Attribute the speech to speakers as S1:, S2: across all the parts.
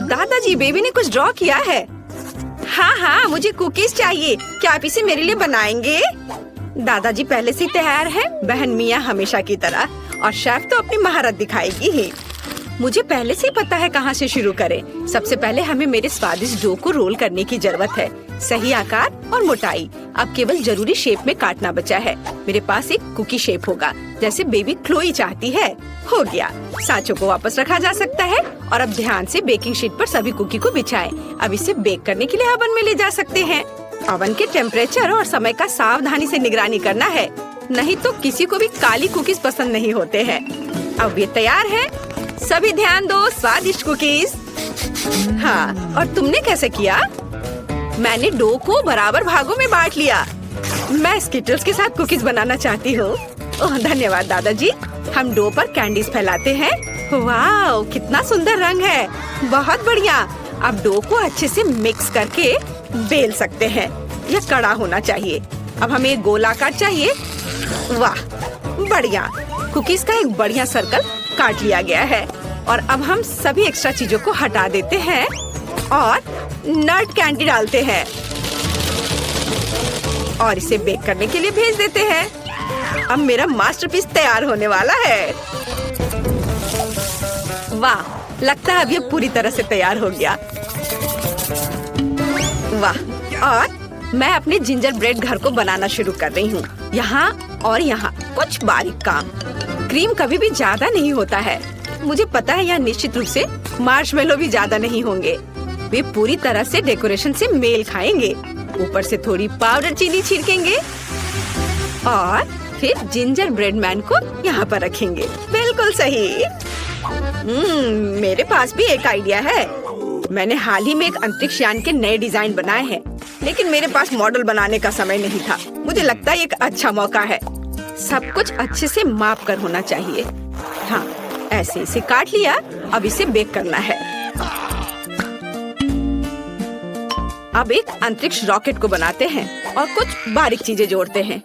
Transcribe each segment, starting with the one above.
S1: दादाजी, बेबी ने कुछ ड्रॉ किया है। हाँ हाँ, मुझे कुकीज चाहिए। क्या आप इसे मेरे लिए बनाएंगे? दादाजी पहले से तैयार है, बहन मियाँ हमेशा की तरह, और शेफ तो अपनी महारत दिखाएगी ही। मुझे पहले से ही पता है कहाँ से शुरू करें। सबसे पहले हमें मेरे स्वादिष्ट डो को रोल करने की जरूरत है। सही आकार और मोटाई। अब केवल जरूरी शेप में काटना बचा है। मेरे पास एक कुकी शेप होगा, जैसे बेबी क्लोई चाहती है। हो गया। सांचों को वापस रखा जा सकता है और अब ध्यान से बेकिंग शीट पर सभी कुकी को बिछाएं। अब इसे बेक करने के लिए ओवन में ले जा सकते हैं। ओवन के टेम्परेचर और समय का सावधानी से निगरानी करना है, नहीं तो किसी को भी काली कुकीज पसंद नहीं होते हैं। अब ये तैयार है। सभी ध्यान दो, स्वादिष्ट कुकीज। हाँ, और तुमने कैसे किया? मैंने डो को बराबर भागों में बांट लिया। मैं स्किटल्स के साथ कुकीज बनाना चाहती हूँ। ओह धन्यवाद दादाजी। हम डो पर कैंडीज फैलाते हैं। वाह, कितना सुंदर रंग है। बहुत बढ़िया। अब डो को अच्छे से मिक्स करके बेल सकते हैं। यह कड़ा होना चाहिए। अब हमें एक गोलाकार चाहिए। वाह बढ़िया। कुकीज का एक बढ़िया सर्कल काट लिया गया है और अब हम सभी एक्स्ट्रा चीजों को हटा देते हैं और नट कैंडी डालते हैं और इसे बेक करने के लिए भेज देते हैं। अब मेरा मास्टरपीस तैयार होने वाला है। वाह, लगता है अब ये पूरी तरह से तैयार हो गया। वाह, और मैं अपने जिंजर ब्रेड घर को बनाना शुरू कर रही हूँ। यहाँ और यहाँ कुछ बारीक काम। क्रीम कभी भी ज्यादा नहीं होता है। मुझे पता है यहाँ निश्चित रूप से मार्शमेलो भी ज्यादा नहीं होंगे। वे पूरी तरह से डेकोरेशन से मेल खाएंगे। ऊपर से थोड़ी पाउडर चीनी छिड़केंगे और फिर जिंजर ब्रेड मैन को यहाँ पर रखेंगे। बिल्कुल सही। मेरे पास भी एक आइडिया है। मैंने हाल ही में एक अंतरिक्ष यान के नए डिजाइन बनाए हैं, लेकिन मेरे पास मॉडल बनाने का समय नहीं था। मुझे लगता है एक अच्छा मौका है। सब कुछ अच्छे से माप कर होना चाहिए। हाँ, ऐसे इसे काट लिया। अब इसे बेक करना है। अब एक अंतरिक्ष रॉकेट को बनाते हैं और कुछ बारीक चीजें जोड़ते हैं।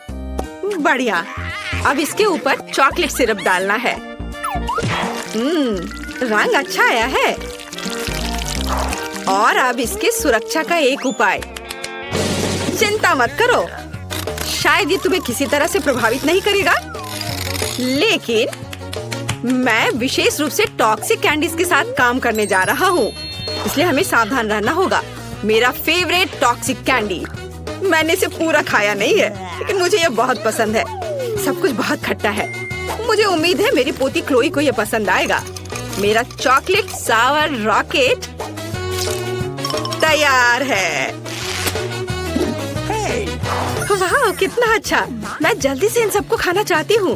S1: बढ़िया। अब इसके ऊपर चॉकलेट सिरप डालना है। रंग अच्छा आया है। और अब इसके सुरक्षा का एक उपाय। चिंता मत करो, शायद ये तुम्हें किसी तरह से प्रभावित नहीं करेगा, लेकिन मैं विशेष रूप से टॉक्सिक कैंडीज के साथ काम करने जा रहा हूँ, इसलिए हमें सावधान रहना होगा। मेरा फेवरेट टॉक्सिक कैंडी। मैंने इसे पूरा खाया नहीं है, लेकिन मुझे ये बहुत पसंद है। सब कुछ बहुत खट्टा है। मुझे उम्मीद है मेरी पोती क्लोई को ये पसंद आएगा। मेरा चॉकलेट सावर रॉकेट तैयार है। वाह, कितना अच्छा। मैं जल्दी से इन सबको खाना चाहती हूँ,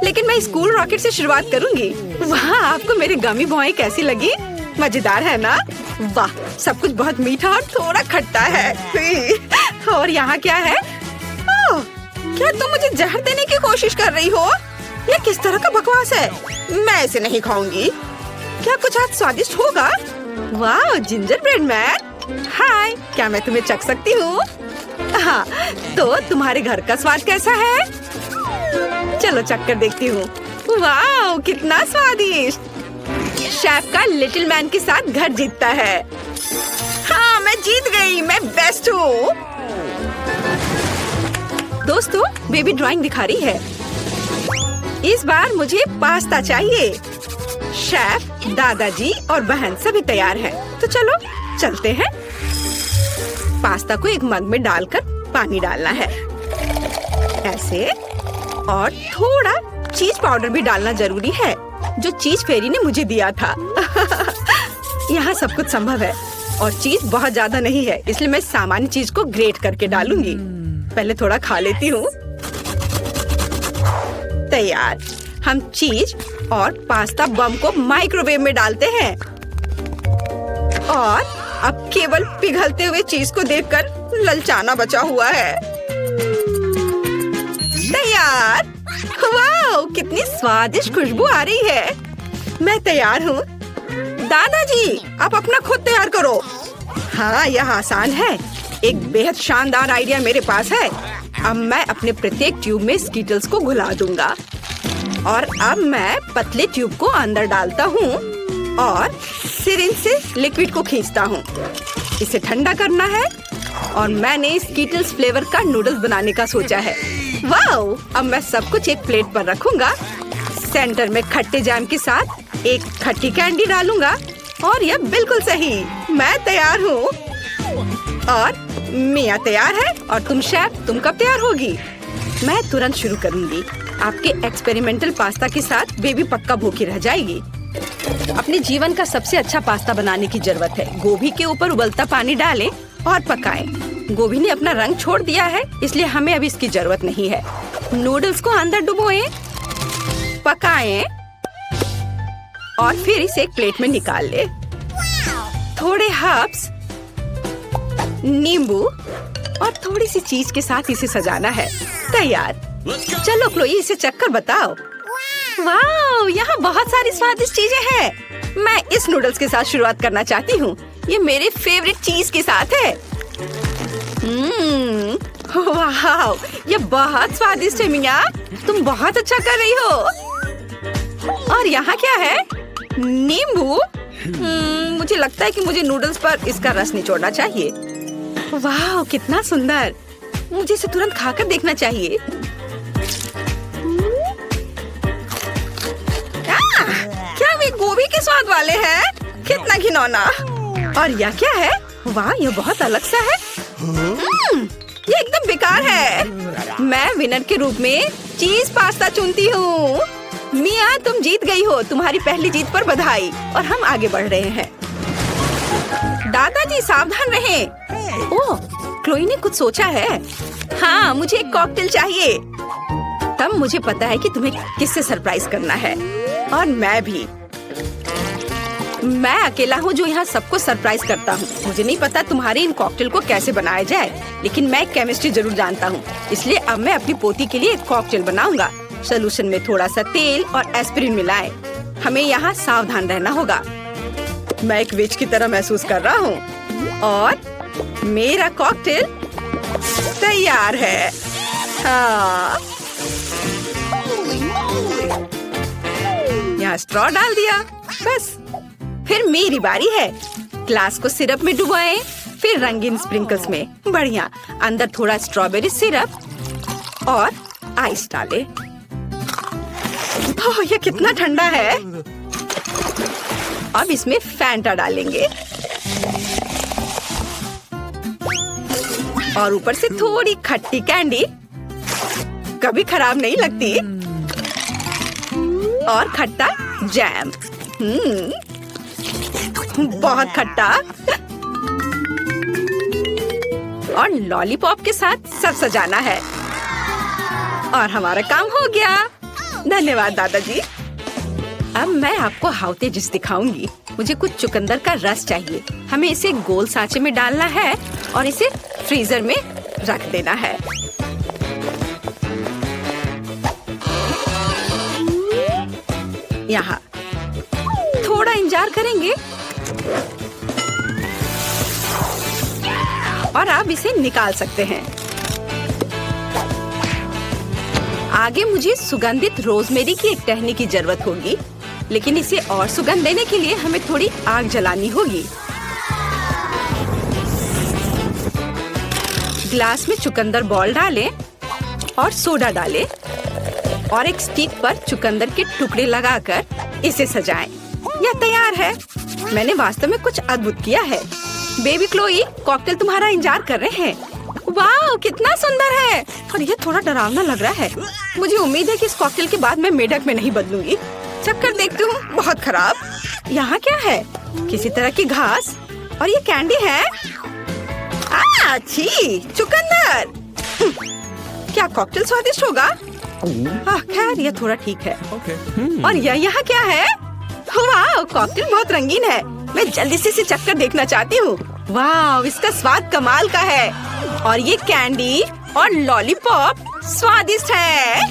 S1: लेकिन मैं स्कूल रॉकेट से शुरुआत करूँगी। वाह, आपको मेरी गमी भुआई कैसी लगी? मजेदार है ना? वाह, सब कुछ बहुत मीठा और थोड़ा खट्टा है। और यहाँ क्या है? ओह, क्या तुम मुझे जहर देने की कोशिश कर रही हो? ये किस तरह का बकवास है? मैं इसे नहीं खाऊंगी। क्या कुछ आज स्वादिष्ट होगा? वाह, जिंजर ब्रेड मैन। हाय, क्या मैं तुम्हें चख सकती हूँ? हाँ, तो तुम्हारे घर का स्वाद कैसा है? चलो चख कर देखती हूँ। वाह, कितना स्वादिष्ट। शेफ का लिटिल मैन के साथ घर जीतता है। हाँ, मैं जीत गई। मैं बेस्ट हूँ। दोस्तों, बेबी ड्राइंग दिखा रही है। इस बार मुझे पास्ता चाहिए। शेफ, दादाजी और बहन सभी तैयार हैं। तो चलो चलते हैं। पास्ता को एक मग में डालकर पानी डालना है, ऐसे, और थोड़ा चीज पाउडर भी डालना जरूरी है, जो चीज फेरी ने मुझे दिया था। यहाँ सब कुछ संभव है और चीज बहुत ज्यादा नहीं है, इसलिए मैं सामान्य चीज को ग्रेट करके डालूंगी। पहले थोड़ा खा लेती हूँ। तैयार। हम चीज और पास्ता बम को माइक्रोवेव में डालते हैं और अब केवल पिघलते हुए चीज को देखकर ललचाना बचा हुआ है। तैयार। वाह, कितनी स्वादिष्ट खुशबू आ रही है। मैं तैयार हूँ। दादाजी, आप अपना खुद तैयार करो। हाँ, यह आसान है। एक बेहद शानदार आइडिया मेरे पास है। अब मैं अपने प्रत्येक ट्यूब में स्कीटल्स को घुला दूंगा और अब मैं पतले ट्यूब को अंदर डालता हूँ और सिरिंज से लिक्विड को खींचता हूँ। इसे ठंडा करना है और मैंने स्कीटल्स फ्लेवर का नूडल्स बनाने का सोचा है। वाओ! अब मैं सब कुछ एक प्लेट पर रखूंगा। सेंटर में खट्टे जैम के साथ एक खट्टी कैंडी डालूंगा और यह बिल्कुल सही। मैं तैयार हूँ और मिया तैयार है। और तुम शेफ, तुम कब तैयार होगी? मैं तुरंत शुरू करूंगी। आपके एक्सपेरिमेंटल पास्ता के साथ बेबी पक्का भूखी रह जाएगी। अपने जीवन का सबसे अच्छा पास्ता बनाने की जरूरत है। गोभी के ऊपर उबलता पानी डालें और पकाएं। गोभी ने अपना रंग छोड़ दिया है, इसलिए हमें अभी इसकी जरूरत नहीं है। नूडल्स को अंदर डुबोएं, पकाएं और फिर इसे एक प्लेट में निकाल ले। थोड़े हर्ब्स, नींबू और थोड़ी सी चीज के साथ इसे सजाना है। तैयार। चलो क्लोई, इसे चखकर बताओ। वाह, यहाँ बहुत सारी स्वादिष्ट चीजें हैं। मैं इस नूडल्स के साथ शुरुआत करना चाहती हूँ। ये मेरे फेवरेट चीज के साथ है। वाह, ये बहुत स्वादिष्ट है मिया। तुम बहुत अच्छा कर रही हो। और यहाँ क्या है? नींबू। मुझे लगता है कि मुझे नूडल्स पर इसका रस निचोड़ना चाहिए। वाह, कितना सुंदर। मुझे इसे तुरंत खाकर देखना चाहिए। क्या वे गोभी के स्वाद वाले हैं? कितना घिनौना। और यह क्या है? वाह, यह बहुत अलग सा है। ये एकदम बेकार है। मैं विनर के रूप में चीज पास्ता चुनती हूँ। मिया, तुम जीत गई हो। तुम्हारी पहली जीत पर बधाई। और हम आगे बढ़ रहे हैं। दादाजी सावधान रहें। ओह, क्लोई ने कुछ सोचा है। हाँ, मुझे एक कॉकटेल चाहिए। तब मुझे पता है कि तुम्हें किससे सरप्राइज करना है। और मैं भी। मैं अकेला हूँ जो यहाँ सबको सरप्राइज करता हूँ। मुझे नहीं पता तुम्हारे इन कॉकटेल को कैसे बनाया जाए, लेकिन मैं केमिस्ट्री जरूर जानता हूँ। इसलिए अब मैं अपनी पोती के लिए एक कॉकटेल बनाऊंगा। सोल्यूशन में थोड़ा सा तेल और एस्पिरिन मिलाएं। हमें यहाँ सावधान रहना होगा। मैं एक विच की तरह महसूस कर रहा हूँ और मेरा कॉकटेल तैयार है। हाँ, यहाँ स्ट्रॉ डाल दिया। बस, फिर मेरी बारी है। ग्लास को सिरप में डुबाएं, फिर रंगीन स्प्रिंकल्स में। बढ़िया। अंदर थोड़ा स्ट्रॉबेरी सिरप और आइस डालें। ओह, ये कितना ठंडा है। अब इसमें फैंटा डालेंगे और ऊपर से थोड़ी खट्टी कैंडी। कभी खराब नहीं लगती। और खट्टा जैम। बहुत खट्टा। और लॉलीपॉप के साथ सब सजाना है। और हमारा काम हो गया। धन्यवाद दादाजी। अब मैं आपको हाउ ते डिश दिखाऊंगी। मुझे कुछ चुकंदर का रस चाहिए। हमें इसे गोल सांचे में डालना है और इसे फ्रीजर में रख देना है। यहाँ थोड़ा इंतजार करेंगे और आप इसे निकाल सकते हैं। आगे मुझे सुगंधित रोजमेरी की एक टहनी की जरूरत होगी, लेकिन इसे और सुगंध देने के लिए हमें थोड़ी आग जलानी होगी। ग्लास में चुकंदर बॉल डालें और सोडा डालें और एक स्टिक पर चुकंदर के टुकड़े लगाकर इसे सजाएं। यह तैयार है। मैंने वास्तव में कुछ अद्भुत किया है। बेबी क्लोई, कॉकटेल तुम्हारा इंतजार कर रहे हैं। वाह, कितना सुंदर है। और यह थोड़ा डरावना लग रहा है। मुझे उम्मीद है कि इस कॉकटेल के बाद मैं मेढक में नहीं बदलूंगी। चक्कर देखती हूँ। बहुत खराब। यहाँ क्या है? किसी तरह की घास और ये कैंडी है। अच्छी चुकंदर। क्या कॉकटेल स्वादिष्ट होगा? खैर, यह थोड़ा ठीक है। और यह यहाँ क्या है? वाह, कॉकटेल बहुत रंगीन है। मैं जल्दी से इसे चक्कर देखना चाहती हूँ। वाह, इसका स्वाद कमाल का है। और ये कैंडी और लॉलीपॉप स्वादिष्ट है।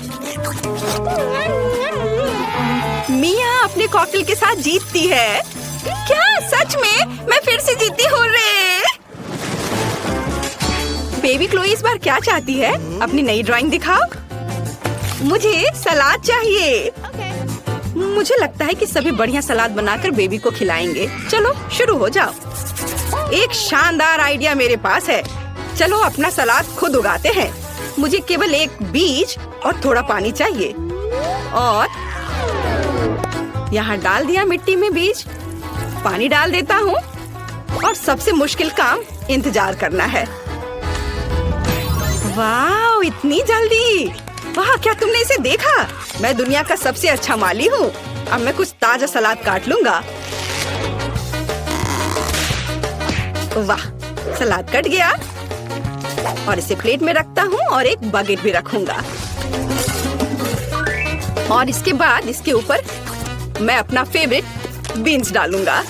S1: मिया अपने कॉकटेल के साथ जीतती है। क्या सच में? मैं फिर से जीती हूँ रे। बेबी क्लोई इस बार क्या चाहती है? अपनी नई ड्राइंग दिखाओ। मुझे सलाद चाहिए। मुझे लगता है कि सभी बढ़िया सलाद बनाकर बेबी को खिलाएंगे। चलो शुरू हो जाओ। एक शानदार आइडिया मेरे पास है। चलो अपना सलाद खुद उगाते हैं। मुझे केवल एक बीज और थोड़ा पानी चाहिए। और यहाँ डाल दिया मिट्टी में बीज, पानी डाल देता हूँ और सबसे मुश्किल काम इंतजार करना है। वाह, इतनी जल्दी! वाह, क्या तुमने इसे देखा? मैं दुनिया का सबसे अच्छा माली हूँ। अब मैं कुछ ताजा सलाद काट लूंगा। वाह, सलाद कट गया और इसे प्लेट में रखता हूँ और एक बकेट भी रखूंगा। और इसके बाद इसके ऊपर मैं अपना फेवरेट बीन्स डालूंगा।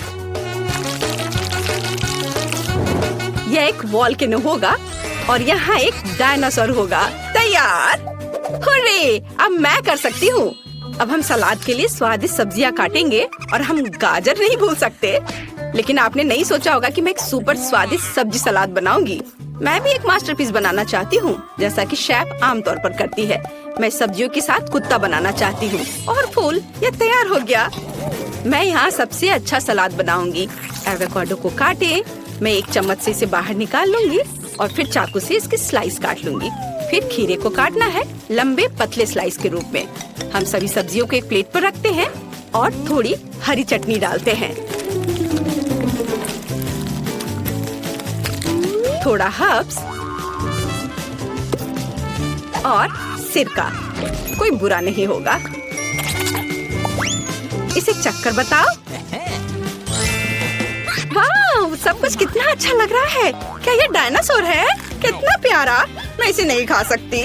S1: यह एक वॉल्केनो होगा और यहाँ एक डायनासोर होगा। तैयार! हुर्रे! अब मैं कर सकती हूँ। अब हम सलाद के लिए स्वादिष्ट सब्जियाँ काटेंगे और हम गाजर नहीं भूल सकते। लेकिन आपने नहीं सोचा होगा कि मैं एक सुपर स्वादिष्ट सब्जी सलाद बनाऊंगी। मैं भी एक मास्टरपीस बनाना चाहती हूँ, जैसा कि शेफ आमतौर पर करती है। मैं सब्जियों के साथ कुत्ता बनाना चाहती हूँ और फूल। ये तैयार हो गया। मैं यहाँ सबसे अच्छा सलाद बनाऊंगी। एवोकाडो को काटे, मैं एक चम्मच से इसे बाहर निकाल लूंगी और फिर चाकू से इसके स्लाइस काट लूंगी। फिर खीरे को काटना है लंबे पतले स्लाइस के रूप में। हम सभी सब्जियों को एक प्लेट पर रखते हैं और थोड़ी हरी चटनी डालते हैं, थोड़ा हर्ब्स और सिरका। कोई बुरा नहीं होगा। इसे चक्कर बताओ। वाह, सब कुछ कितना अच्छा लग रहा है। क्या ये डायनासोर है? कितना प्यारा। मैं इसे नहीं खा सकती,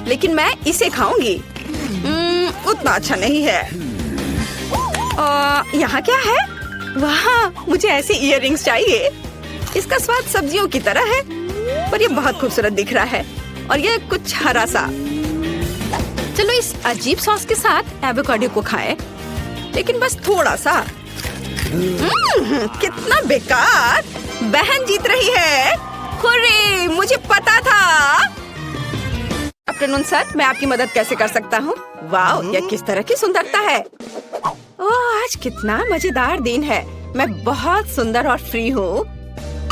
S1: लेकिन मैं इसे खाऊंगी। उतना अच्छा नहीं है। यहाँ क्या है? वाह, मुझे ऐसी इयररिंग्स चाहिए। इसका स्वाद सब्जियों की तरह है, पर ये बहुत खूबसूरत दिख रहा है और ये कुछ हरा सा। चलो इस अजीब सॉस के साथ एवोकाडो को खाएं, लेकिन बस थोड़ा सा। कितना बेकार। बहन जीत रही है। हुर्रे, मुझे पता था। आफ्टरनून सर, मैं आपकी मदद कैसे कर सकता हूँ? वाह, यह किस तरह की सुंदरता है। ओह, आज कितना मजेदार दिन है। मैं बहुत सुंदर और फ्री हूँ।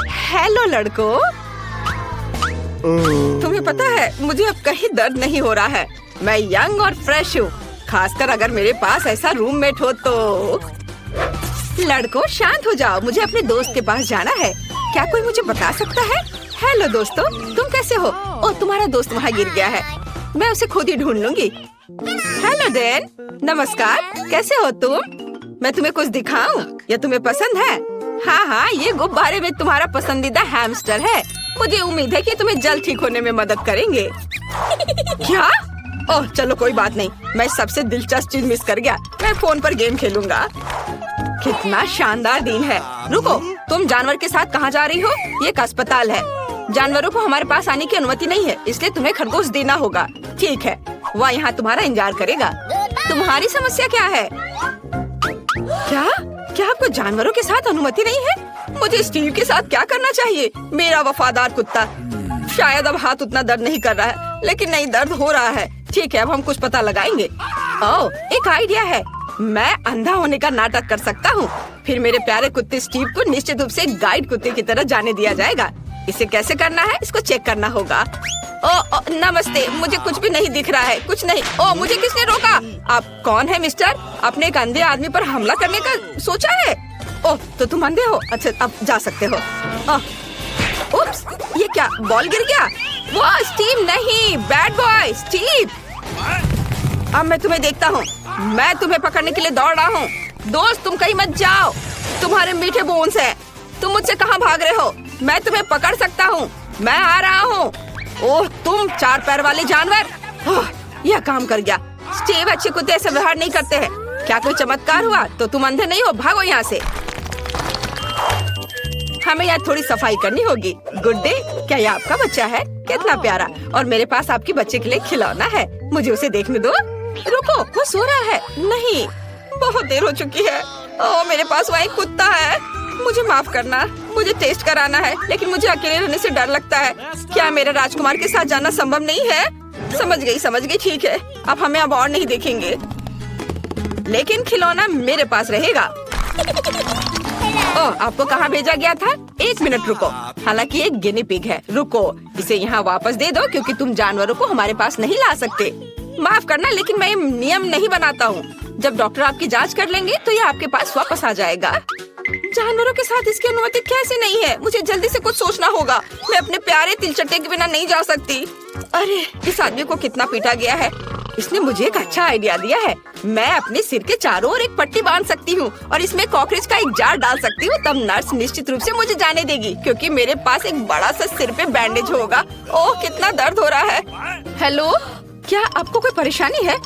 S1: हेलो लड़कों। तुम्हें पता है, मुझे अब कहीं दर्द नहीं हो रहा है। मैं यंग और फ्रेश हूँ, खासकर अगर मेरे पास ऐसा रूममेट हो तो। लड़कों, शांत हो जाओ। मुझे अपने दोस्त के पास जाना है। क्या कोई मुझे बता सकता है? हेलो दोस्तों, तुम कैसे हो? ओह, तुम्हारा दोस्त वहाँ गिर गया है। मैं उसे खुद ही ढूंढ लूंगी। हेलो डैन, नमस्कार। कैसे हो तुम? मैं तुम्हें कुछ दिखाऊं? या तुम्हें पसंद है? हाँ हाँ, ये गुब्बारे में तुम्हारा पसंदीदा हैमस्टर है। मुझे उम्मीद है कि तुम्हें जल्द ठीक होने में मदद करेंगे। क्या? ओह, चलो कोई बात नहीं। मैं सबसे दिलचस्प चीज मिस कर गया। मैं फोन पर गेम खेलूंगा। कितना शानदार दिन है। रुको, तुम जानवर के साथ कहाँ जा रही हो? ये एक अस्पताल है। जानवरों को हमारे पास आने की अनुमति नहीं है, इसलिए तुम्हें खरगोश देना होगा। ठीक है, वह यहाँ तुम्हारा इंतजार करेगा। तुम्हारी समस्या क्या है? क्या आपको जानवरों के साथ अनुमति नहीं है? मुझे स्टीव के साथ क्या करना चाहिए? मेरा वफादार कुत्ता। शायद अब हाथ उतना दर्द नहीं कर रहा है, लेकिन नहीं, दर्द हो रहा है। ठीक है, अब हम कुछ पता लगाएंगे। ओह, एक आइडिया है। मैं अंधा होने का नाटक कर सकता हूँ। फिर मेरे प्यारे कुत्ते स्टीव को निश्चित रूप से गाइड कुत्ते की तरह जाने दिया जाएगा। इसे कैसे करना है, इसको चेक करना होगा। ओ, नमस्ते, मुझे कुछ भी नहीं दिख रहा है। कुछ नहीं। ओ, मुझे किसने रोका? आप कौन है मिस्टर? आपने एक अंधे आदमी पर हमला करने का सोचा है? ओह, तो तुम अंधे हो? अच्छा, अब जा सकते हो। उप्स, ये क्या, बॉल गिर गया? वो स्टीव नहीं, बैड बॉय स्टीव। अब मैं तुम्हें देखता हूँ। मैं तुम्हें पकड़ने के लिए दौड़ रहा हूँ। दोस्त, तुम कहीं मत जाओ। तुम्हारे मीठे बोन्स हैं। तुम मुझसे कहाँ भाग रहे हो? मैं तुम्हें पकड़ सकता हूँ। मैं आ रहा हूँ। ओह, तुम चार पैर वाले जानवर। यह काम कर गया। स्टीव, अच्छे कुत्ते ऐसे व्यवहार नहीं करते हैं। क्या कोई चमत्कार हुआ? तो तुम अंधे नहीं हो। भागो यहाँ से। हमें यहाँ थोड़ी सफाई करनी होगी। गुड डे, क्या ये आपका बच्चा है? कितना प्यारा। और मेरे पास आपके बच्चे के लिए खिलौना है। मुझे उसे देखने दो। रुको, वो सो रहा है। नहीं, बहुत देर हो चुकी है। ओह, मेरे पास वहाँ एक कुत्ता है। मुझे माफ करना, मुझे टेस्ट कराना है, लेकिन मुझे अकेले रहने से डर लगता है। क्या मेरे राजकुमार के साथ जाना संभव नहीं है? समझ गई। ठीक है, अब हमें अब और नहीं देखेंगे। लेकिन खिलौना मेरे पास रहेगा। ओह, आपको कहाँ भेजा गया था? 1 मिनट रुको। हालांकि एक गिनी पिग है। रुको, इसे यहाँ वापस दे दो क्योंकि तुम जानवरों को हमारे पास नहीं ला सकते। माफ करना, लेकिन मैं ये नियम नहीं बनाता हूँ। जब डॉक्टर आपकी जांच कर लेंगे तो ये आपके पास वापस आ जाएगा। जानवरों के साथ इसकी अनुमति कैसे नहीं है? मुझे जल्दी से कुछ सोचना होगा। मैं अपने प्यारे तिलचट्टे के बिना नहीं जा सकती। अरे, इस आदमी को कितना पीटा गया है। इसने मुझे एक अच्छा आइडिया दिया है। मैं अपने सिर के चारों ओर एक पट्टी बांध सकती हूँ और इसमें कॉकरोच का एक जार डाल सकती हूँ। तब नर्स निश्चित रूप से मुझे जाने देगी क्योंकि मेरे पास एक बड़ा सा सिर पे बैंडेज होगा। ओह, कितना दर्द हो रहा है। हेलो, क्या आपको कोई परेशानी है?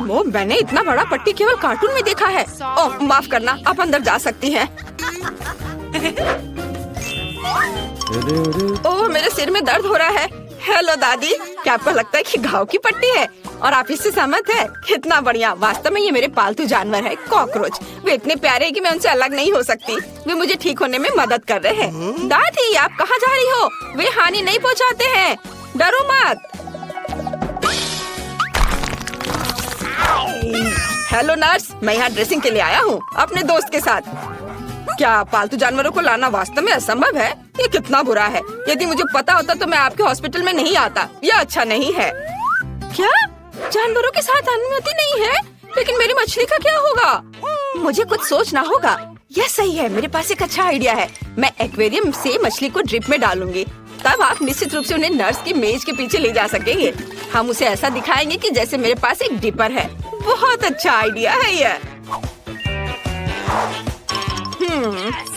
S1: वो मैंने इतना बड़ा पट्टी केवल कार्टून में देखा है। ओह, माफ करना, आप अंदर जा सकती हैं। ओह, मेरे सिर में दर्द हो रहा है। हेलो दादी, क्या आपको लगता है कि घाव की पट्टी है और आप इससे सहमत है? कितना बढ़िया। वास्तव में ये मेरे पालतू जानवर है, कॉकरोच। वे इतने प्यारे हैं कि मैं उनसे अलग नहीं हो सकती। वे मुझे ठीक होने में मदद कर रहे हैं। दादी, आप कहाँ जा रही हो? वे हानि नहीं पहुँचाते हैं, डरो मत। हेलो नर्स, मैं यहाँ ड्रेसिंग के लिए आया हूँ अपने दोस्त के साथ। क्या पालतू जानवरों को लाना वास्तव में असंभव है? ये कितना बुरा है। यदि मुझे पता होता तो मैं आपके हॉस्पिटल में नहीं आता। यह अच्छा नहीं है। क्या जानवरों के साथ अनुमति नहीं है? लेकिन मेरी मछली का क्या होगा? मुझे कुछ सोचना होगा। यह सही है, मेरे पास एक अच्छा आइडिया है। मैं एक्वेरियम से मछली को ड्रिप में डालूंगी। तब आप निश्चित रूप से उन्हें नर्स की मेज के पीछे ले जा सकेंगे। हम उसे ऐसा दिखाएंगे कि जैसे मेरे पास एक डिपर है। बहुत अच्छा आइडिया है यह।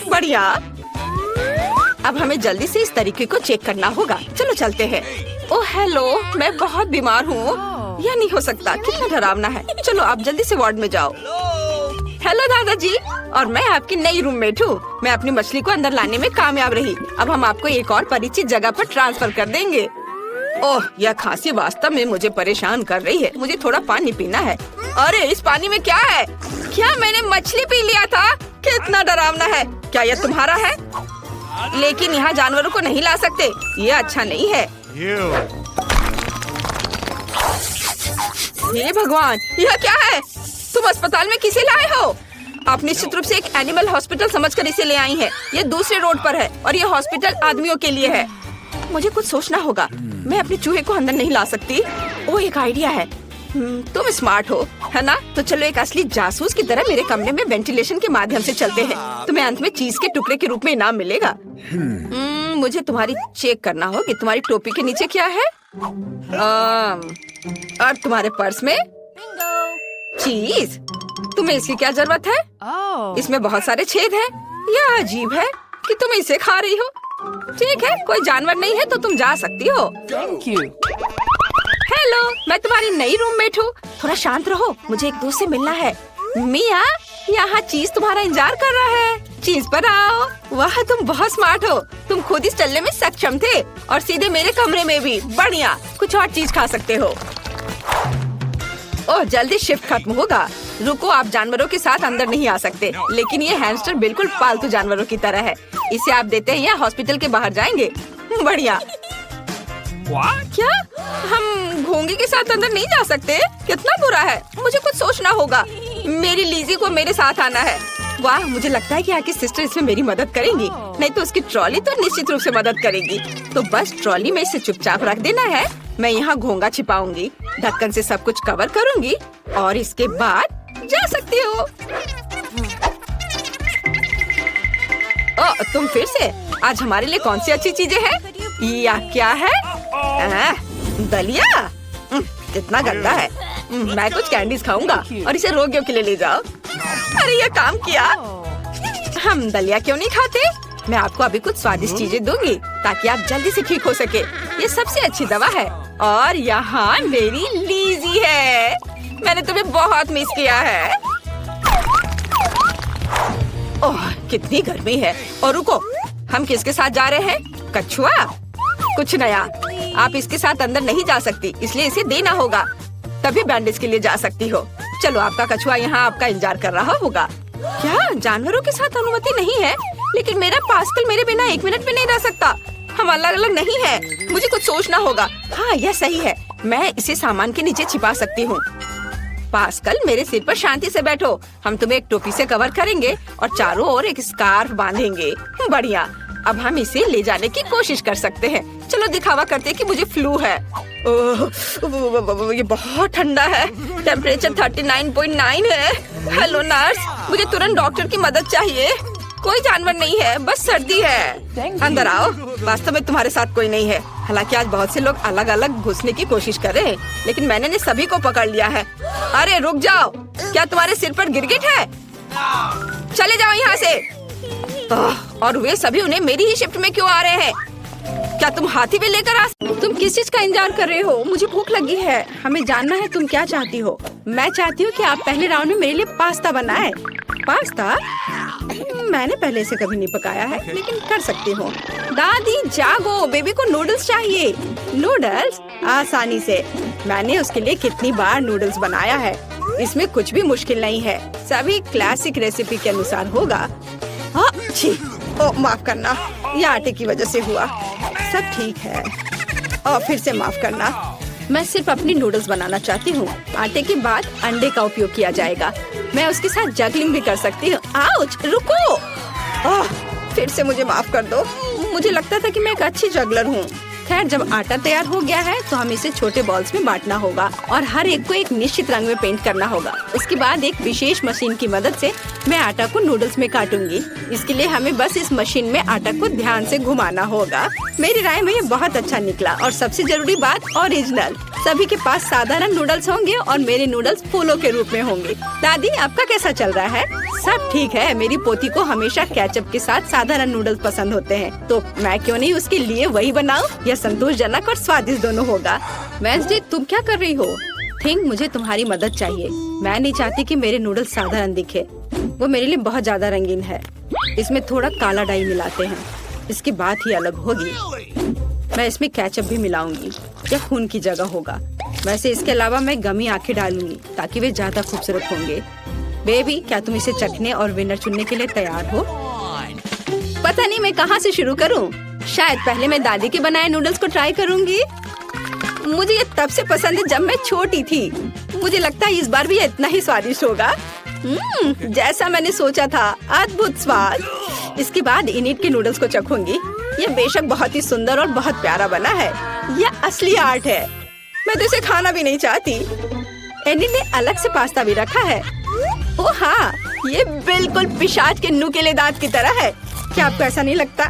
S1: बढ़िया। अब हमें जल्दी से इस तरीके को चेक करना होगा। चलो चलते हैं। ओह हेलो, मैं बहुत बीमार हूँ। यह नहीं हो सकता, कितना डरावना है। चलो आप जल्दी से वार्ड में जाओ। हेलो दादाजी, और मैं आपकी नई रूममेट हूँ। मैं अपनी मछली को अंदर लाने में कामयाब रही। अब हम आपको एक और परिचित जगह पर ट्रांसफर कर देंगे। ओह, यह खांसी वास्तव में मुझे परेशान कर रही है। मुझे थोड़ा पानी पीना है। अरे, इस पानी में क्या है? क्या मैंने मछली पी लिया था? कितना डरावना है। क्या यह तुम्हारा है? लेकिन यहाँ जानवरों को नहीं ला सकते। ये अच्छा नहीं है। हे भगवान, यह क्या है? तुम अस्पताल में किसे लाए हो? आप निश्चित रूप से एक एनिमल हॉस्पिटल समझकर इसे ले आई हैं। ये दूसरे रोड पर है और ये हॉस्पिटल आदमियों के लिए है। मुझे कुछ सोचना होगा। मैं अपने चूहे को अंदर नहीं ला सकती। ओह, एक आइडिया है। तुम स्मार्ट हो, है ना? तो चलो एक असली जासूस की तरह मेरे कमरे में वेंटिलेशन के माध्यम से चलते हैं। तुम्हें अंत में चीज के टुकड़े के रूप में इनाम मिलेगा। मुझे तुम्हारी चेक करना होगा। तुम्हारी टोपी के नीचे क्या है? और तुम्हारे पर्स में चीज। तुम्हें इसकी क्या जरूरत है? इसमें बहुत सारे छेद हैं। यह अजीब है कि तुम इसे खा रही हो। ठीक है, कोई जानवर नहीं है तो तुम जा सकती हो।
S2: Thank you.
S1: हेलो, मैं तुम्हारी नई रूममेट हूँ। थोड़ा शांत रहो, मुझे एक दोस्त से मिलना है। मिया, यहाँ चीज तुम्हारा इंतजार कर रहा है। चीज पर आओ। वाह, तुम बहुत स्मार्ट हो। तुम खुद इस चलने में सक्षम थे और सीधे मेरे कमरे में भी। बढ़िया, कुछ और चीज खा सकते हो। ओह, जल्दी शिफ्ट खत्म होगा। रुको, आप जानवरों के साथ अंदर नहीं आ सकते। लेकिन ये हैमस्टर बिल्कुल पालतू जानवरों की तरह है। इसे आप देते हैं या हॉस्पिटल के बाहर जाएंगे। बढ़िया। क्या हम घोंगे के साथ अंदर नहीं जा सकते? कितना बुरा है। मुझे कुछ सोचना होगा। मेरी लीजी को मेरे साथ आना है। वाह, मुझे लगता है कि आपकी सिस्टर इसमें मेरी मदद करेंगी। नहीं तो उसकी ट्रॉली तो निश्चित रूप से मदद करेगी। तो बस ट्रॉली में इसे चुपचाप रख देना है। मैं यहाँ घोंगा छिपाऊंगी, ढक्कन से सब कुछ कवर करूंगी और इसके बाद जा सकती हो। तुम फिर से? आज हमारे लिए कौन सी अच्छी चीजें हैं? या क्या है? दलिया? कितना गंदा है। मैं कुछ कैंडीज खाऊंगा और इसे रोगियों के लिए ले जाओ। अरे, ये काम किया। हम दलिया क्यों नहीं खाते? मैं आपको अभी कुछ स्वादिष्ट चीजें दूंगी ताकि आप जल्दी से ठीक हो सके। ये सबसे अच्छी दवा है। और यहाँ मेरी लीजी है। मैंने तुम्हें बहुत मिस किया है। ओह, कितनी गर्मी है। और रुको, हम किसके साथ जा रहे हैं? कछुआ? कुछ नया। आप इसके साथ अंदर नहीं जा सकती, इसलिए इसे देना होगा। तभी बैंडेज के लिए जा सकती हो। चलो, आपका कछुआ यहाँ आपका इंतजार कर रहा होगा। क्या जानवरों के साथ अनुमति नहीं है? लेकिन मेरा पास्कल मेरे बिना 1 मिनट भी नहीं रह सकता। हम अलग अलग नहीं है। मुझे कुछ सोचना होगा। हाँ, यह सही है। मैं इसे सामान के नीचे छिपा सकती हूँ। पास्कल, मेरे सिर पर शांति से बैठो। हम तुम्हें एक टोपी से कवर करेंगे और चारों ओर एक स्कार्फ बांधेंगे। बढ़िया, अब हम इसे ले जाने की कोशिश कर सकते हैं। चलो दिखावा करते हैं कि मुझे फ्लू है। ओह, ये बहुत ठंडा है। टेम्परेचर 39.9 है। हेलो नर्स, मुझे तुरंत डॉक्टर की मदद चाहिए। कोई जानवर नहीं है, बस सर्दी है। अंदर आओ। वास्तव में तुम्हारे साथ कोई नहीं है। हालांकि आज बहुत से लोग अलग अलग घुसने की कोशिश कर रहे हैं, लेकिन मैंने ने सभी को पकड़ लिया है। अरे रुक जाओ, क्या तुम्हारे सिर पर गिरगिट है? चले जाओ यहाँ से। और वे सभी उन्हें मेरी ही शिफ्ट में क्यों आ रहे हैं? क्या तुम हाथी भी लेकर आ? तुम किस चीज का इंतजार कर रहे हो? मुझे भूख लगी है। हमें जानना है तुम क्या चाहती हो। मैं चाहती हूँ कि आप पहले राउंड में मेरे लिए पास्ता बनाएं। पास्ता? मैंने पहले से कभी नहीं पकाया है, लेकिन कर सकती हूँ। दादी जागो, बेबी को नूडल्स चाहिए। नूडल्स? आसानी से। मैंने उसके लिए कितनी बार नूडल्स बनाया है। इसमें कुछ भी मुश्किल नहीं है। सभी क्लासिक रेसिपी के अनुसार होगा। माफ करना, ये आटे की वजह से हुआ। सब ठीक है। और फिर से माफ करना। मैं सिर्फ अपनी नूडल्स बनाना चाहती हूँ। आटे के बाद अंडे का उपयोग किया जाएगा। मैं उसके साथ जगलिंग भी कर सकती हूँ। आउच, रुको। फिर से मुझे माफ कर दो। मुझे लगता था कि मैं एक अच्छी जगलर हूँ। खैर, जब आटा तैयार हो गया है तो हम इसे छोटे बॉल्स में बांटना होगा और हर एक को एक निश्चित रंग में पेंट करना होगा। उसके बाद एक विशेष मशीन की मदद से मैं आटा को नूडल्स में काटूंगी। इसके लिए हमें बस इस मशीन में आटा को ध्यान से घुमाना होगा। मेरी राय में ये बहुत अच्छा निकला। और सबसे जरूरी बात, ओरिजिनल। सभी के पास साधारण नूडल्स होंगे और मेरे नूडल्स फूलों के रूप में होंगे। दादी, आपका कैसा चल रहा है? सब ठीक है। मेरी पोती को हमेशा केचप के साथ साधारण नूडल्स पसंद होते हैं, तो मैं क्यों नहीं उसके लिए वही बनाऊं? यह संतोषजनक और स्वादिष्ट दोनों होगा। वेंसडे, तुम क्या कर रही हो? थिंक, मुझे तुम्हारी मदद चाहिए। मैं नहीं चाहती कि मेरे नूडल्स साधारण दिखे। वो मेरे लिए बहुत ज्यादा रंगीन है। इसमें थोड़ा काला डाई मिलाते हैं। इसकी बात ही अलग होगी। मैं इसमें केचप भी मिलाऊंगी। यह खून की जगह होगा। वैसे इसके अलावा मैं गमी आंखें डालूंगी ताकि वे ज्यादा खूबसूरत होंगे। बेबी, क्या तुम इसे चखने और विनर चुनने के लिए तैयार हो? पता नहीं मैं कहाँ से शुरू करूँ। शायद पहले मैं दादी के बनाए नूडल्स को ट्राई करूँगी। मुझे ये तब से पसंद है जब मैं छोटी थी। मुझे लगता है इस बार भी इतना ही स्वादिष्ट होगा। जैसा मैंने सोचा था। अद्भुत स्वाद। इसके बाद इनिट के नूडल्स को चखूंगी। ये बेशक बहुत ही सुंदर और बहुत प्यारा बना है। यह असली आर्ट है। मैं तो इसे खाना भी नहीं चाहती। एनिट ने अलग से पास्ता भी रखा है। ओह हाँ, ये बिल्कुल पिशाच के नुकीले दांत की तरह है। क्या आपको ऐसा नहीं लगता?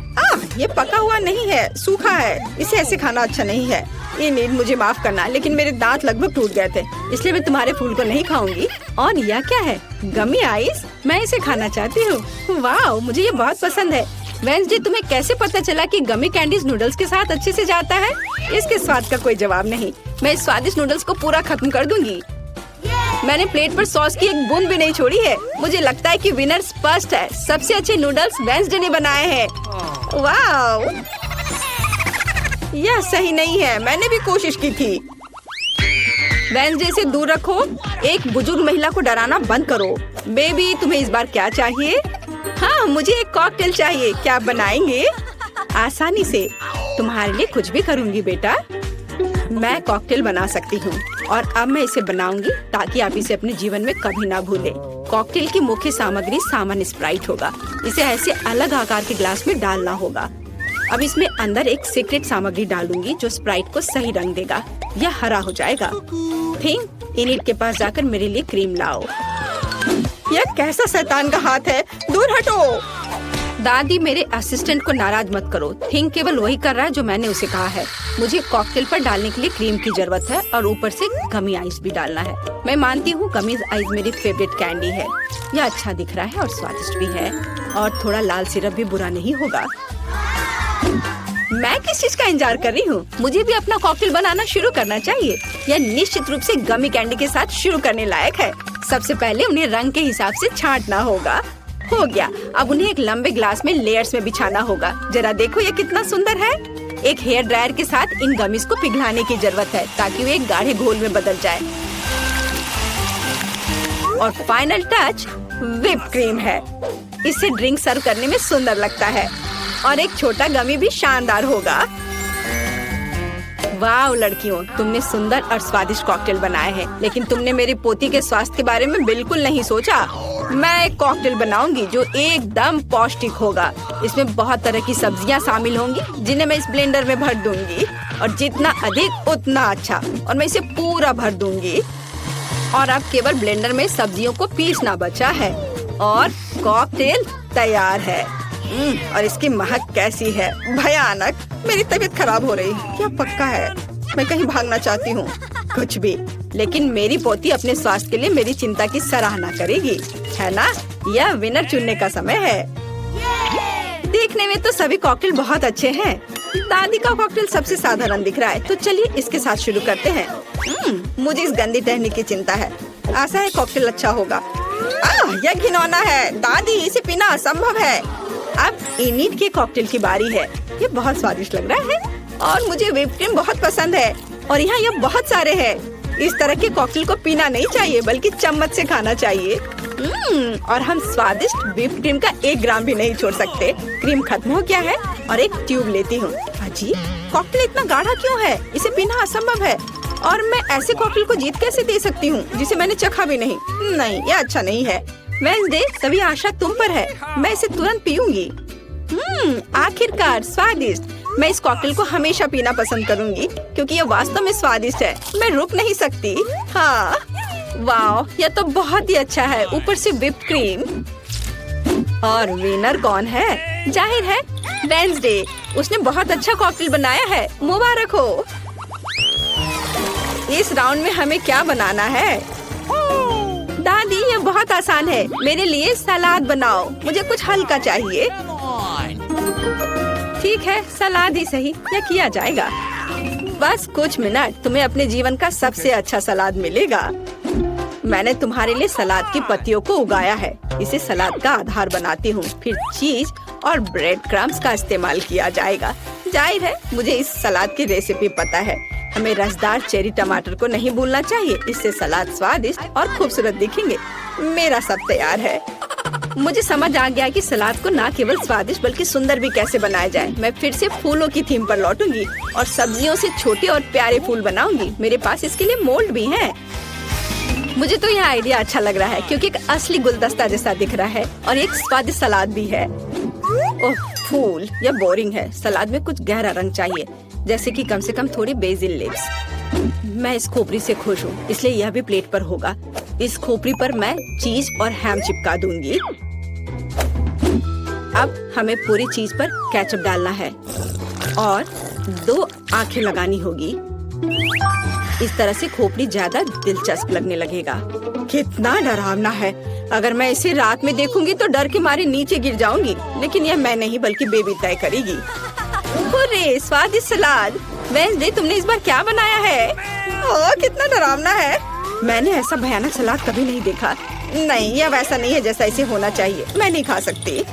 S1: ये पका हुआ नहीं है, सूखा है। इसे ऐसे खाना अच्छा नहीं है। एनिट, मुझे माफ करना, लेकिन मेरे दांत लगभग टूट गए थे, इसलिए मैं तुम्हारे फूल को नहीं खाऊंगी। और यह क्या है? गमी आइस? मैं इसे खाना चाहती हूँ। वाह, मुझे ये बहुत पसंद है। वेंसडे, तुम्हें कैसे पता चला कि गमी कैंडीज नूडल्स के साथ अच्छे से जाता है? इसके स्वाद का कोई जवाब नहीं। मैं इस स्वादिष्ट नूडल्स को पूरा खत्म कर दूंगी। मैंने प्लेट पर सॉस की एक बूंद भी नहीं छोड़ी है। मुझे लगता है कि विनर स्पष्ट है। सबसे अच्छे नूडल्स वेंसडे ने बनाए हैं। वाह, यह सही नहीं है। मैंने भी कोशिश की थी। वेंसडे से दूर रखो। एक बुजुर्ग महिला को डराना बंद करो। बेबी, तुम्हें इस बार क्या चाहिए? हाँ, मुझे एक कॉकटेल चाहिए। क्या आप बनाएंगे? आसानी से। तुम्हारे लिए कुछ भी करूँगी बेटा। मैं कॉकटेल बना सकती हूँ और अब मैं इसे बनाऊंगी ताकि आप इसे अपने जीवन में कभी ना भूलें। कॉकटेल की मुख्य सामग्री सामान्य स्प्राइट होगा। इसे ऐसे अलग आकार के ग्लास में डालना होगा। अब इसमें अंदर एक सीक्रेट सामग्री डालूंगी जो स्प्राइट को सही रंग देगा। यह हरा हो जाएगा। थिंक, इनिट के पास जाकर मेरे लिए क्रीम लाओ। यह कैसा शैतान का हाथ है? दूर हटो। दादी, मेरे असिस्टेंट को नाराज मत करो। थिंक केवल वही कर रहा है जो मैंने उसे कहा है। मुझे कॉकटेल पर डालने के लिए क्रीम की जरूरत है और ऊपर से गमी आइस भी डालना है। मैं मानती हूँ गमी आइस मेरी फेवरेट कैंडी है। यह अच्छा दिख रहा है और स्वादिष्ट भी है। और थोड़ा लाल सिरप भी बुरा नहीं होगा। मैं किस चीज का इंतजार कर रही हूँ? मुझे भी अपना कॉकटेल बनाना शुरू करना चाहिए। यह निश्चित रूप से गमी कैंडी के साथ शुरू करने लायक है। सबसे पहले उन्हें रंग के हिसाब से छांटना होगा। हो गया। अब उन्हें एक लंबे ग्लास में लेयर्स में बिछाना होगा। जरा देखो ये कितना सुंदर है। एक हेयर ड्रायर के साथ इन गमीज को पिघलाने की जरूरत है ताकि वे एक गाढ़े घोल में बदल जाए। और फाइनल टच व्हिप क्रीम है। इससे ड्रिंक सर्व करने में सुंदर लगता है और एक छोटा गमी भी शानदार होगा। वाह लड़कियों, तुमने सुंदर और स्वादिष्ट कॉकटेल बनाए हैं, लेकिन तुमने मेरी पोती के स्वास्थ्य के बारे में बिल्कुल नहीं सोचा। मैं एक कॉकटेल बनाऊंगी जो एकदम पौष्टिक होगा। इसमें बहुत तरह की सब्जियां शामिल होंगी जिन्हें मैं इस ब्लेंडर में भर दूंगी, और जितना अधिक उतना अच्छा। और मैं इसे पूरा भर दूंगी। और अब केवल ब्लेंडर में सब्जियों को पीसना बचा है और कॉकटेल तैयार है। और इसकी महक कैसी है, भयानक। मेरी तबीयत खराब हो रही है, क्या पक्का है? मैं कहीं भागना चाहती हूँ, कुछ भी। लेकिन मेरी पोती अपने स्वास्थ्य के लिए मेरी चिंता की सराहना करेगी, है ना? यह विनर चुनने का समय है। देखने में तो सभी कॉकटेल बहुत अच्छे हैं। दादी का कॉकटेल सबसे साधारण दिख रहा है, तो चलिए इसके साथ शुरू करते हैं। मुझे इस गंदी टहनी की चिंता है। आशा है कॉकटेल अच्छा होगा। यह घिनौना है दादी, इसे पीना असंभव है। अब इनिट के कॉकटेल की बारी है। ये बहुत स्वादिष्ट लग रहा है और मुझे व्हिप क्रीम बहुत पसंद है, और यहाँ ये बहुत सारे हैं। इस तरह के कॉकटेल को पीना नहीं चाहिए, बल्कि चम्मच से खाना चाहिए। और हम स्वादिष्ट व्हिप क्रीम का 1 ग्राम भी नहीं छोड़ सकते। क्रीम खत्म हो गया है और एक ट्यूब लेती हूँ। अजी, कॉकटेल इतना गाढ़ा क्यों है? इसे पीना असंभव है। और मैं ऐसे कॉकटेल को जीत कैसे दे सकती हूँ जिसे मैंने चखा भी नहीं? नहीं, ये अच्छा नहीं है। वेडनेसडे, सभी आशा तुम पर है। मैं इसे तुरंत पीऊंगी। आखिरकार स्वादिष्ट। मैं इस कॉकटेल को हमेशा पीना पसंद करूंगी क्योंकि यह वास्तव में स्वादिष्ट है। मैं रुक नहीं सकती। हाँ, वाह, यह तो बहुत ही अच्छा है। ऊपर से व्हिप क्रीम। और विनर कौन है? जाहिर है वेडनेसडे। उसने बहुत अच्छा कॉकटेल बनाया है। मुबारक हो। इस राउंड में हमें क्या बनाना है? दादी, ये बहुत आसान है। मेरे लिए सलाद बनाओ। मुझे कुछ हल्का चाहिए। ठीक है, सलाद ही सही, यह किया जाएगा। बस कुछ मिनट, तुम्हें अपने जीवन का सबसे अच्छा सलाद मिलेगा। मैंने तुम्हारे लिए सलाद की पत्तियों को उगाया है। इसे सलाद का आधार बनाती हूँ। फिर चीज और ब्रेड क्रम्स का इस्तेमाल किया जाएगा। जाहिर है मुझे इस सलाद की रेसिपी पता है। हमें रसदार चेरी टमाटर को नहीं भूलना चाहिए। इससे सलाद स्वादिष्ट और खूबसूरत दिखेंगे। मेरा सब तैयार है। मुझे समझ आ गया कि सलाद को न केवल स्वादिष्ट बल्कि सुंदर भी कैसे बनाया जाए। मैं फिर से फूलों की थीम पर लौटूंगी और सब्जियों से छोटे और प्यारे फूल बनाऊंगी। मेरे पास इसके लिए मोल्ड भी है। मुझे तो यह आइडिया अच्छा लग रहा है क्योंकि एक असली गुलदस्ता जैसा दिख रहा है और एक स्वादिष्ट सलाद भी है। ओह फूल, यह बोरिंग है। सलाद में कुछ गहरा रंग चाहिए, जैसे कि कम से कम थोड़ी बेसिल लीव्स। मैं इस खोपड़ी से खुश हूँ, इसलिए यह भी प्लेट पर होगा। इस खोपड़ी पर मैं चीज और हैम चिपका दूंगी। अब हमें पूरी चीज पर केचप डालना है और 2 आंखें लगानी होगी। इस तरह से खोपड़ी ज्यादा दिलचस्प लगने लगेगा। कितना डरावना है। अगर मैं इसे रात में देखूंगी तो डर के मारे नीचे गिर जाऊंगी। लेकिन यह मैं नहीं बल्कि बेबी तय करेगी। अरे स्वादिष्ट सलाद। वेडनेसडे, तुमने इस बार क्या बनाया है? ओह, कितना डरावना है। मैंने ऐसा भयानक सलाद कभी नहीं देखा। नहीं, यह वैसा नहीं है जैसा इसे होना चाहिए। मैं नहीं खा सकती।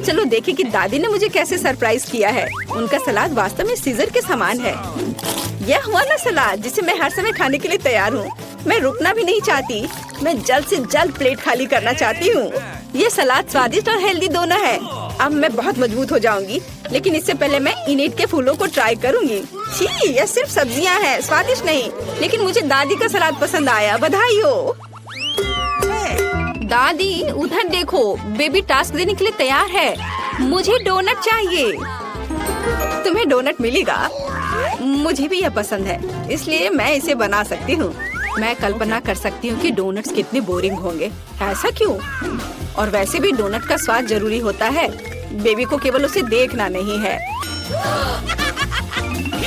S1: चलो देखें कि दादी ने मुझे कैसे सरप्राइज किया है। उनका सलाद वास्तव में सीजर के समान है। यह हुआ ना सलाद जिसे मैं हर समय खाने के लिए तैयार हूँ। मैं रुकना भी नहीं चाहती। मैं जल्द से जल्द प्लेट खाली करना चाहती हूँ। ये सलाद स्वादिष्ट और हेल्दी दोनों है। अब मैं बहुत मजबूत हो जाऊंगी, लेकिन इससे पहले मैं इनिट के फूलों को ट्राई करूंगी। छी, यह सिर्फ सब्जियां हैं, स्वादिष्ट नहीं। लेकिन मुझे दादी का सलाद पसंद आया। बधाई हो दादी। उधर देखो, बेबी टास्क देने के लिए तैयार है। मुझे डोनट चाहिए। तुम्हें डोनट मिलेगा। मुझे भी यह पसंद है, इसलिए मैं इसे बना सकती हूँ। मैं कल्पना कर सकती हूँ कि डोनट्स कितने बोरिंग होंगे। ऐसा क्यों? और वैसे भी डोनट का स्वाद जरूरी होता है। बेबी को केवल उसे देखना नहीं है।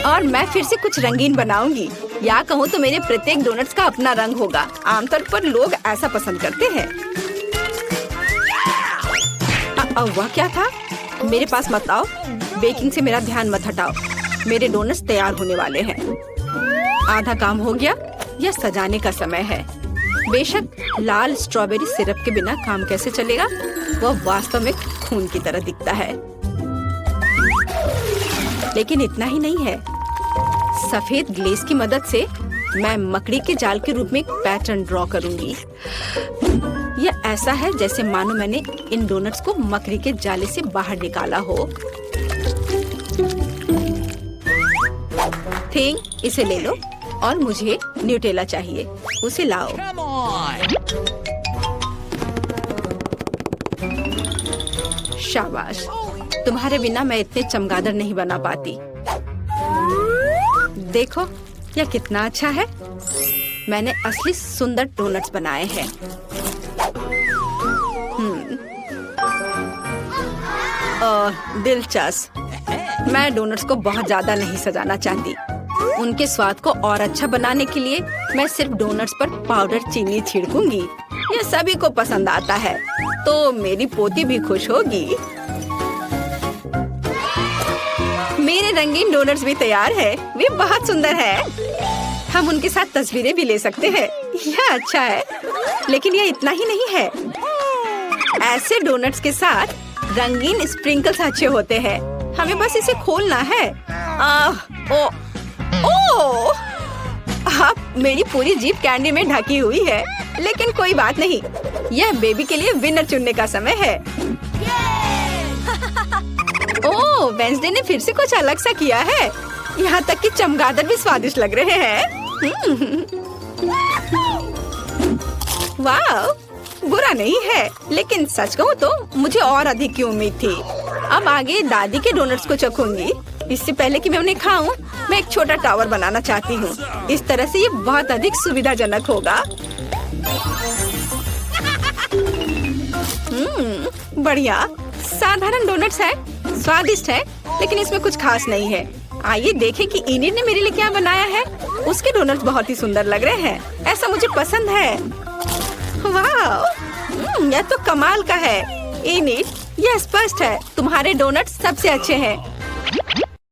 S1: और मैं फिर से कुछ रंगीन बनाऊंगी, या कहूँ तो मेरे प्रत्येक डोनट्स का अपना रंग होगा। आमतौर पर लोग ऐसा पसंद करते हैं। वह क्या था? मेरे पास मत आओ। बेकिंग से मेरा ध्यान मत हटाओ। मेरे डोनट्स तैयार होने वाले हैं। आधा काम हो गया। यह सजाने का समय है। बेशक लाल स्ट्रॉबेरी सिरप के बिना काम कैसे चलेगा? वह वास्तव में खून की तरह दिखता है। लेकिन इतना ही नहीं है। सफेद ग्लेज की मदद से मैं मकड़ी के जाल के रूप में एक पैटर्न ड्रॉ करूंगी। यह ऐसा है जैसे मानो मैंने इन डोनट्स को मकड़ी के जाले से बाहर निकाला हो। थिंग, इसे ले लो और मुझे न्यूटेला चाहिए, उसे लाओ। शाबाश, तुम्हारे बिना मैं इतने चमगादड़ नहीं बना पाती। देखो यह कितना अच्छा है। मैंने असली सुंदर डोनट्स बनाए हैं। दिलचस्प। मैं डोनट्स को बहुत ज्यादा नहीं सजाना चाहती। उनके स्वाद को और अच्छा बनाने के लिए मैं सिर्फ डोनट्स पर पाउडर चीनी छिड़कूंगी। यह सभी को पसंद आता है, तो मेरी पोती भी खुश होगी। मेरे रंगीन डोनट्स भी तैयार है। वे बहुत सुंदर है। हम उनके साथ तस्वीरें भी ले सकते हैं। यह अच्छा है, लेकिन यह इतना ही नहीं है। ऐसे डोनट्स के साथ रंगीन स्प्रिंकल्स अच्छे होते हैं। हमें बस इसे खोलना है। अब मेरी पूरी जीभ कैंडी में ढकी हुई है, लेकिन कोई बात नहीं। यह बेबी के लिए विनर चुनने का समय है। ओह, वेंसडे ने फिर से कुछ अलग सा किया है। यहाँ तक कि चमगादड़ भी स्वादिष्ट लग रहे हैं। वाह, बुरा नहीं है, लेकिन सच कहूँ तो मुझे और अधिक की उम्मीद थी। अब आगे दादी के डोनट्स को चखूंगी। इससे पहले कि मैं उन्हें खाऊं, मैं एक छोटा टावर बनाना चाहती हूँ। इस तरह से ये बहुत अधिक सुविधाजनक होगा। बढ़िया, साधारण डोनट्स है, स्वादिष्ट है, लेकिन इसमें कुछ खास नहीं है। आइए देखें कि इनिड ने मेरे लिए क्या बनाया है। उसके डोनट्स बहुत ही सुंदर लग रहे हैं। ऐसा मुझे पसंद है। वाह, यह तो कमाल का है। इनिड, यह स्पष्ट है तुम्हारे डोनट्स सबसे अच्छे हैं।